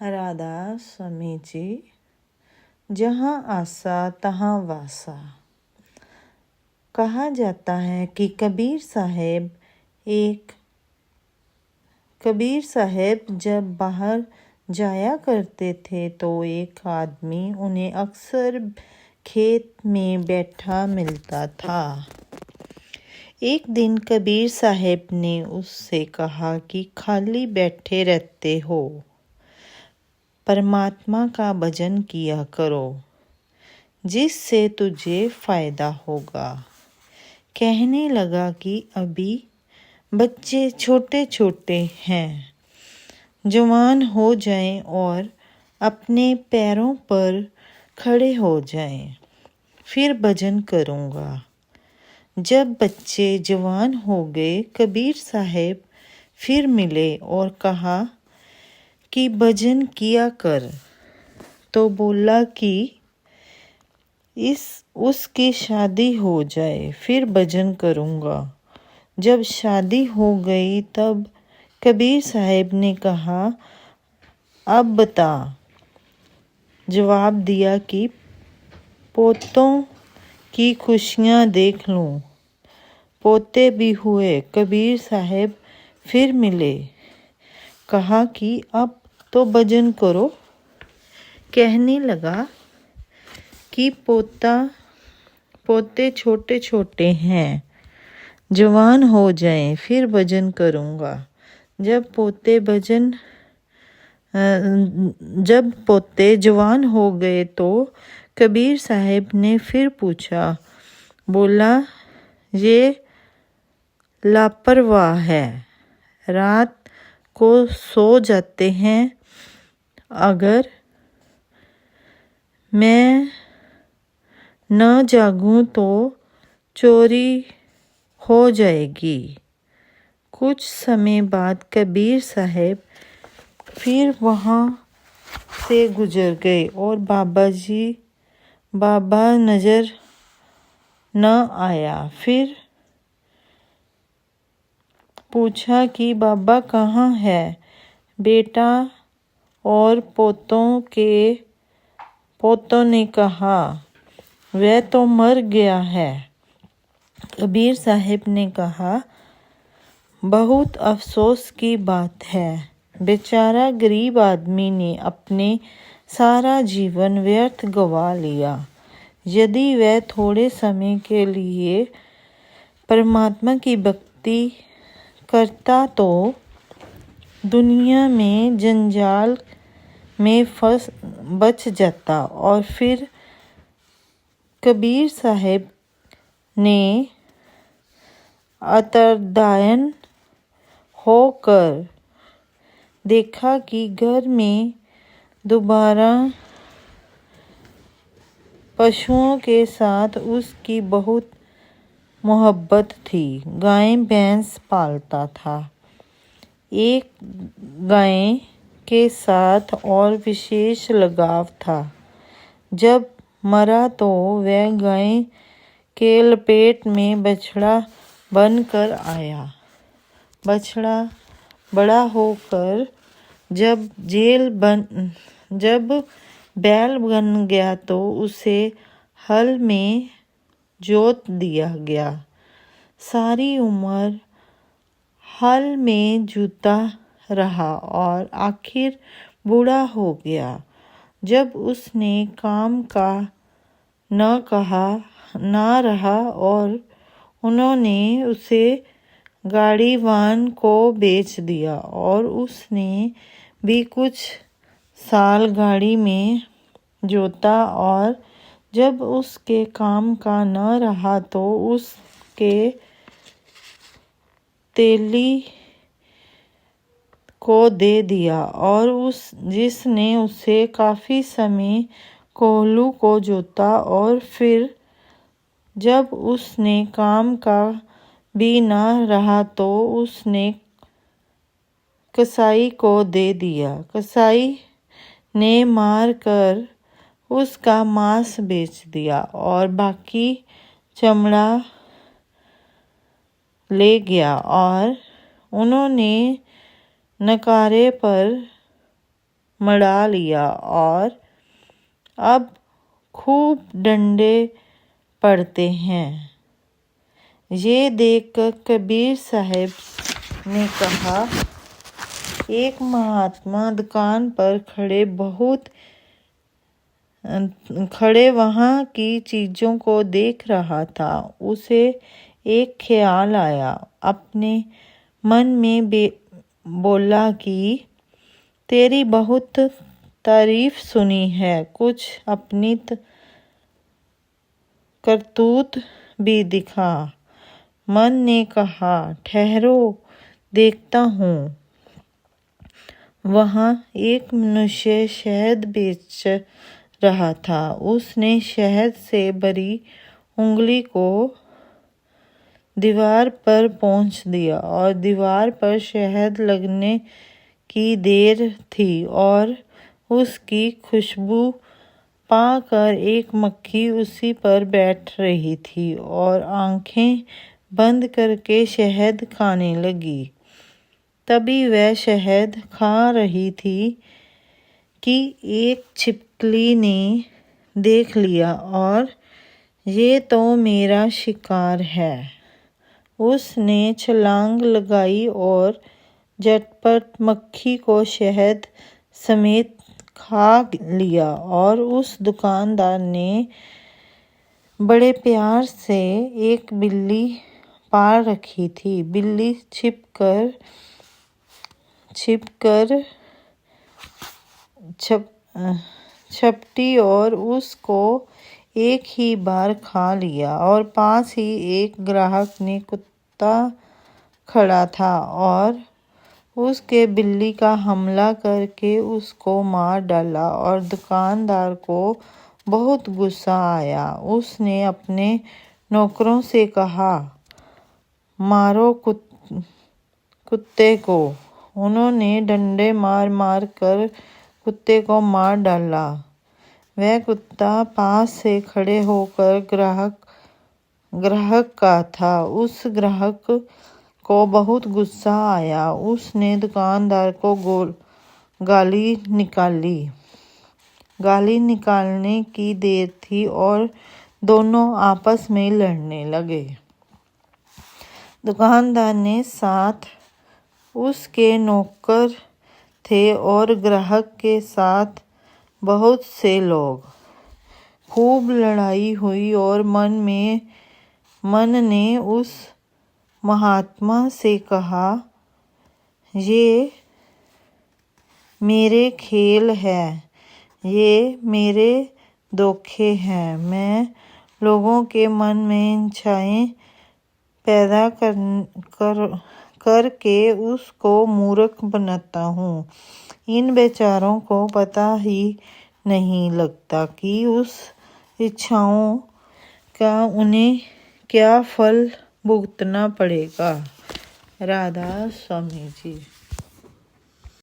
राधा स्वामी जी। जहाँ आसा तहाँ वासा। कहा जाता है कि कबीर साहेब जब बाहर जाया करते थे तो एक आदमी उन्हें अक्सर खेत में बैठा मिलता था। एक दिन कबीर साहेब ने उससे कहा कि खाली बैठे रहते हो, परमात्मा का भजन किया करो, जिससे तुझे फ़ायदा होगा। कहने लगा कि अभी बच्चे छोटे छोटे हैं, जवान हो जाएं और अपने पैरों पर खड़े हो जाएं, फिर भजन करूँगा। जब बच्चे जवान हो गए, कबीर साहेब फिर मिले और कहा कि भजन किया कर। तो बोला कि उसकी शादी हो जाए फिर भजन करूँगा। जब शादी हो गई तब कबीर साहेब ने कहा, अब बता। जवाब दिया कि पोतों की खुशियाँ देख लूँ। पोते भी हुए। कबीर साहेब फिर मिले, कहा कि अब तो भजन करो। कहने लगा कि पोते छोटे छोटे हैं, जवान हो जाएं फिर भजन करूँगा। जब पोते जवान हो गए तो कबीर साहेब ने फिर पूछा। बोला, ये लापरवाह है, रात को सो जाते हैं। अगर मैं न जागूं तो चोरी हो जाएगी। कुछ समय बाद कबीर साहेब फिर वहाँ से गुजर गए और बाबा नज़र न आया। फिर पूछा कि बाबा कहाँ है। बेटा और पोतों ने कहा, वह तो मर गया है। कबीर साहेब ने कहा, बहुत अफसोस की बात है। बेचारा गरीब आदमी ने अपने सारा जीवन व्यर्थ गवा लिया। यदि वह थोड़े समय के लिए परमात्मा की भक्ति करता तो दुनिया में जंजाल में बच जाता। और फिर कबीर साहेब ने अंतर्धान होकर देखा कि घर में दोबारा पशुओं के साथ उसकी बहुत मोहब्बत थी। गाय भैंस पालता था। एक गाय के साथ और विशेष लगाव था। जब मरा तो वह गाय के लपेट में बछड़ा बनकर आया। बछड़ा बड़ा होकर जब बैल बन गया तो उसे हल में जोत दिया गया। सारी उम्र हल में जोता रहा और आखिर बूढ़ा हो गया। जब उसने काम का न रहा और उन्होंने उसे गाड़ीवान को बेच दिया और उसने भी कुछ साल गाड़ी में जोता। और जब उसके काम का न रहा तो उसके तेली को दे दिया और जिसने उसे काफ़ी समय कोल्हू को जोता। और फिर जब उसने काम का भी न रहा तो उसने कसाई को दे दिया। कसाई ने मार कर उसका मांस बेच दिया और बाकी चमड़ा ले गया। और उन्होंने नकारे पर मढ़ा लिया और अब खूब डंडे पड़ते हैं। ये देखकर कबीर साहब ने कहा, एक महात्मा दुकान पर खड़े वहाँ की चीज़ों को देख रहा था। उसे एक ख्याल आया। अपने मन में बोला कि तेरी बहुत तारीफ सुनी है, कुछ अपनी करतूत भी दिखा। मन ने कहा, ठहरो देखता हूँ। वहाँ एक मनुष्य शहद बेच रहा था। उसने शहद से भरी उंगली को दीवार पर पहुँच दिया और दीवार पर शहद लगने की देर थी और उसकी खुशबू पाकर एक मक्खी उसी पर बैठ रही थी और आंखें बंद करके शहद खाने लगी। तभी वह शहद खा रही थी कि एक छिपकली ने देख लिया और ये तो मेरा शिकार है। उसने छलांग लगाई और झटपट मक्खी को शहद समेत खा लिया और उस दुकानदार ने बड़े प्यार से एक बिल्ली पाल रखी थी। बिल्ली छपटी और उसको एक ही बार खा लिया और पास ही एक ग्राहक ने कुत्ता खड़ा था और उसके बिल्ली का हमला करके उसको मार डाला और दुकानदार को बहुत गुस्सा आया। उसने अपने नौकरों से कहा, मारो कुत्ते को। उन्होंने डंडे मार मार कर कुत्ते को मार डाला। वह कुत्ता पास से खड़े होकर ग्राहक का था। उस ग्राहक को बहुत गुस्सा आया। उसने दुकानदार को गाली निकालने की देर थी और दोनों आपस में लड़ने लगे। दुकानदार ने साथ उसके नौकर थे और ग्राहक के साथ बहुत से लोग। खूब लड़ाई हुई और मन ने उस महात्मा से कहा, ये मेरे खेल है, ये मेरे धोखे हैं। मैं लोगों के मन में इच्छाएं पैदा करके उसको मूर्ख बनाता हूँ। इन बेचारों को पता ही नहीं लगता कि उस इच्छाओं का उन्हें क्या फल भुगतना पड़ेगा। राधा स्वामी जी।